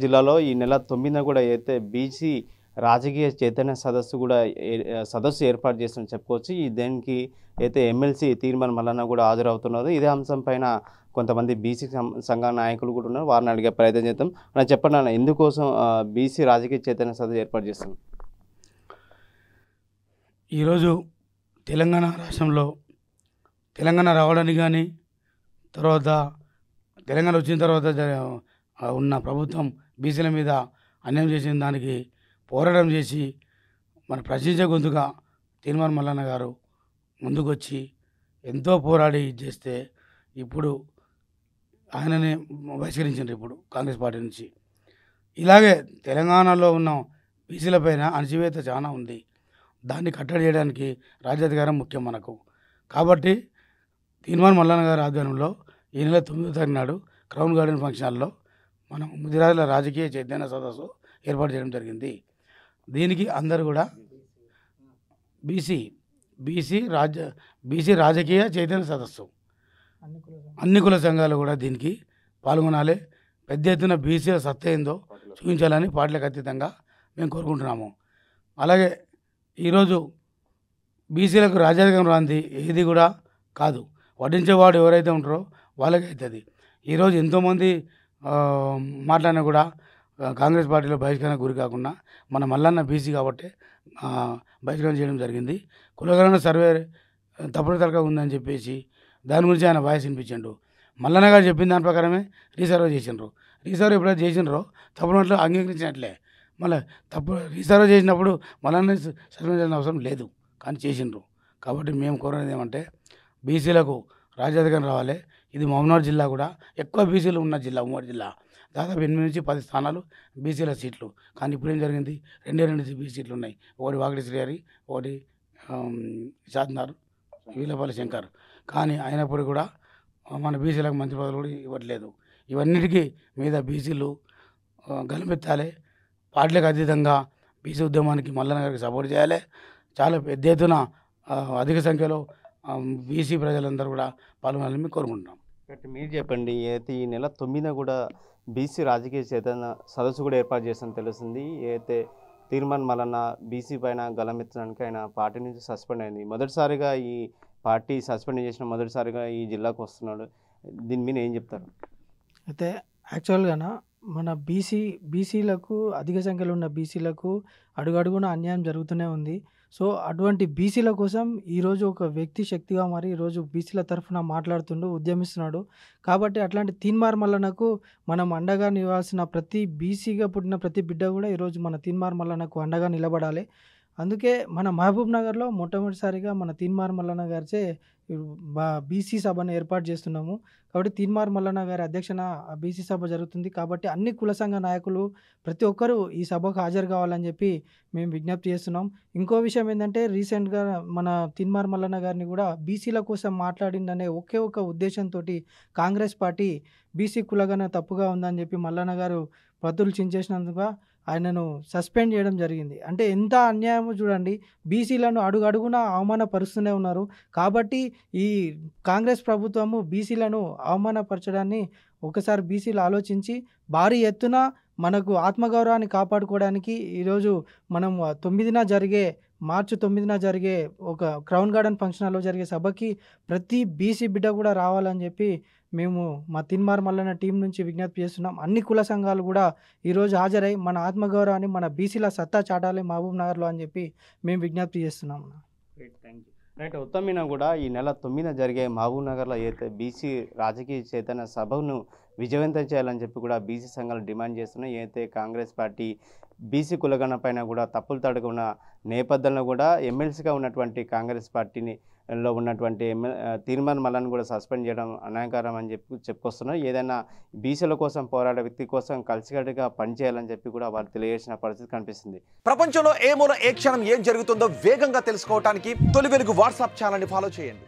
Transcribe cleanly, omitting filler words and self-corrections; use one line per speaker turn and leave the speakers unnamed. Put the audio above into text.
జిల్లాలో ఈ నెల 9న కూడా అయితే బీసీ రాజకీయ చైతన్య సదస్సు ఏర్పాటు చేస్తుందని చెప్పుకోవచ్చు. దీనికి అయితే ఎమ్మెల్సీ తీర్మాన మల్లన్న కూడా హాజరవుతున్నారు. ఇదే అంశం పైన కొంతమంది బీసీ సంఘ నాయకులు కూడా ఉన్నారు. వారిని అడిగే ప్రయత్నం చేద్దాం. అలా చెప్పండి అన్న, ఎందుకోసం బీసీ రాజకీయ చైతన్య సదస్సు ఏర్పాటు చేస్తున్నాం?
ఈరోజు తెలంగాణ రాష్ట్రంలో తెలంగాణ రావడానికి కానీ తర్వాత తెలంగాణ వచ్చిన తర్వాత ఉన్న ప్రభుత్వం బీసీల మీద అన్యాయం చేసిన దానికి పోరాటం చేసి మన ప్రశ్నించే గొంతుగా తీర్మాన మల్లన్న గారు ముందుకొచ్చి ఎంతో పోరాడి చేస్తే ఇప్పుడు ఆయననే బహిష్కరించారు ఇప్పుడు కాంగ్రెస్ పార్టీ నుంచి. ఇలాగే తెలంగాణలో ఉన్న బీసీల పైన అణచివేత చాలా ఉంది. దాన్ని కట్టడి చేయడానికి రాజ్యాధికారం ముఖ్యం మనకు. కాబట్టి తీర్మాన మల్లన్న గారి ఆధ్వర్యంలో ఈ నెల 9వ తారీఖు నాడు క్రౌన్ గార్డెన్ ఫంక్షన్ హాల్లో మనం ముదిరాజుల రాజకీయ చైతన్య సదస్సు ఏర్పాటు చేయడం జరిగింది. దీనికి అందరూ కూడా బీసీ రాజకీయ చైతన్య సదస్సు అన్ని కుల సంఘాలు కూడా దీనికి పాల్గొనాలి. పెద్ద ఎత్తున బీసీల సత్తా ఏందో చూపించాలని పార్టీలకు అతీతంగా మేము కోరుకుంటున్నాము. అలాగే ఈరోజు బీసీలకు రాజ్యాధికారం రాంది ఏది కూడా కాదు, వడ్డించేవాడు ఎవరైతే ఉంటారో వాళ్ళకి అవుతుంది. ఈరోజు ఎంతోమంది మాట్లాడినా కూడా కాంగ్రెస్ పార్టీలో బహిష్కరణ గురి కాకుండా మన మల్లన్న బీసీ కాబట్టి బహిష్కరణ చేయడం జరిగింది. కులగణన సర్వే తప్పుడు తరగా ఉందని చెప్పేసి దాని గురించి ఆయన వాయిస్ వినిపించిండు. మల్లన్న గారు చెప్పిన దాని ప్రకారమే రీసర్వే చేసిండ్రు. రీసర్వే ఎప్పుడైతే చేసినారో తప్పుడు మాటలు అంగీకరించినట్లే. మళ్ళీ రీసర్వే చేసినప్పుడు మల్లన్న సర్వే చేయాల్సిన అవసరం లేదు, కానీ చేసిండ్రు. కాబట్టి మేము కోరేది ఏమంటే బీసీలకు రాజ్యాధికారం రావాలి. ఇది మహబూబ్నగర్ జిల్లా కూడా ఎక్కువ బీసీలు ఉన్న జిల్లా, ఉమ్మడి జిల్లా. దాదాపు 8 నుంచి 10 స్థానాలు బీసీల సీట్లు. కానీ ఇప్పుడు ఏం జరిగింది, 2 బీసీ సీట్లు ఉన్నాయి. ఒకటి వాకిటి శ్రీహరి, ఒకటి షాద్నార్, వీలపల్లి శంకర్. కానీ అయినప్పుడు కూడా మన బీసీలకు మంత్రి పదవులు కూడా ఇవ్వట్లేదు. ఇవన్నిటికీ మీద బీసీలు గలమెత్తాలి. పార్టీలకు అతీతంగా బీసీ ఉద్యమానికి మల్లన్న గారికి సపోర్ట్ చేయాలి. చాలా పెద్ద ఎత్తున అధిక సంఖ్యలో బీసీ ప్రజలందరూ కూడా పాల్గొనాలని కోరుకుంటున్నాం.
మీరు చెప్పండి, అయితే ఈ నెల 9న కూడా బీసీ రాజకీయ చైతన్య సదస్సు కూడా ఏర్పాటు చేస్తానని తెలుస్తుంది. అయితే తీర్మాన మల్లన్న బీసీ పైన గలమెత్తడానికి ఆయన పార్టీ నుంచి సస్పెండ్ అయింది. మొదటిసారిగా ఈ పార్టీ సస్పెండ్ చేసిన మొదటిసారిగా ఈ జిల్లాకు వస్తున్నాడు. దీని మీద ఏం చెప్తారు?
అయితే యాక్చువల్గా మన బీసీలకు అధిక సంఖ్యలో ఉన్న బీసీలకు అడుగడుగున అన్యాయం జరుగుతూనే ఉంది. సో అటువంటి బీసీల కోసం ఈరోజు ఒక వ్యక్తి శక్తిగా మరి ఈరోజు బీసీల తరఫున మాట్లాడుతుండు, ఉద్యమిస్తున్నాడు. కాబట్టి అట్లాంటి తీర్మాన మల్లన్నకు మనం అండగా నిలవాల్సిన ప్రతి బీసీగా పుట్టిన ప్రతి బిడ్డ కూడా ఈరోజు మన తీర్మాన మల్లన్నకు అండగా నిలబడాలి. అందుకే మన మహబూబ్ నగర్లో మొట్టమొదటిసారిగా మన తీర్మాన మల్లన్న గారిచే బీసీ సభను ఏర్పాటు చేస్తున్నాము. కాబట్టి తీర్మాన మల్లన్న గారి అధ్యక్షన బీసీ సభ జరుగుతుంది. కాబట్టి అన్ని కుల సంఘ నాయకులు ప్రతి ఒక్కరూ ఈ సభకు హాజరు కావాలని చెప్పి మేము విజ్ఞప్తి చేస్తున్నాం. ఇంకో విషయం ఏంటంటే రీసెంట్గా మన తీర్మాన మల్లన్న గారిని కూడా బీసీల కోసం మాట్లాడిందనే ఒకే ఒక ఉద్దేశంతో కాంగ్రెస్ పార్టీ బీసీ కులగన తప్పుగా ఉందని చెప్పి మల్లన్న గారు పత్తులు చించేసినందుకు ఆయనను సస్పెండ్ చేయడం జరిగింది. అంటే ఎంత అన్యాయమో చూడండి, బీసీలను అడుగడుగునా అవమానపరుస్తూనే ఉన్నారు. కాబట్టి ఈ కాంగ్రెస్ ప్రభుత్వము బీసీలను అవమానపరచడాన్ని ఒకసారి బీసీలు ఆలోచించి భారీ ఎత్తున మనకు ఆత్మగౌరవాన్ని కాపాడుకోవడానికి ఈరోజు మనం మార్చి 9న జరిగే ఒక క్రౌన్ గార్డెన్ ఫంక్షన్ హాల్లో జరిగే సభకి ప్రతి బీసీ బిడ్డ కూడా రావాలని చెప్పి మేము మా తీర్మాన మల్లన్న టీం నుంచి విజ్ఞప్తి చేస్తున్నాం. అన్ని కుల సంఘాలు కూడా ఈరోజు హాజరై మన ఆత్మగౌరవాన్ని, మన బీసీల సత్తా చాటాలి మహబూబ్ నగర్లో అని చెప్పి మేము విజ్ఞప్తి చేస్తున్నాం.
రైట్. ఉత్తమిన కూడా ఈ నెల 9న జరిగే మహబూబ్ నగర్లో అయితే బీసీ రాజకీయ చైతన్య సభను విజయవంతం చేయాలని చెప్పి కూడా బీసీ సంఘాలు డిమాండ్ చేస్తున్నాయి. అయితే కాంగ్రెస్ పార్టీ బీసీ కులగణ పైన కూడా తప్పులు తడుకున్న నేపథ్యంలో కూడా ఎమ్మెల్సీగా ఉన్నటువంటి కాంగ్రెస్ పార్టీని లో ఉన్నటువంటి తీర్మాన మల్లన్న కూడా సస్పెండ్ చేయడం అన్యాయకరం అని చెప్పుకొస్తున్నారు. ఏదైనా బీసీల కోసం పోరాడే వ్యక్తి కోసం కలిసికట్టుగా పనిచేయాలని చెప్పి కూడా వారు తెలియజేసిన పరిస్థితి కనిపిస్తుంది.
ప్రపంచంలో ఏ మూల ఏ క్షణం ఏం జరుగుతుందో వేగంగా తెలుసుకోవడానికి తొలి వెలుగు వాట్సాప్ ఛానల్ని ఫాలో చేయండి.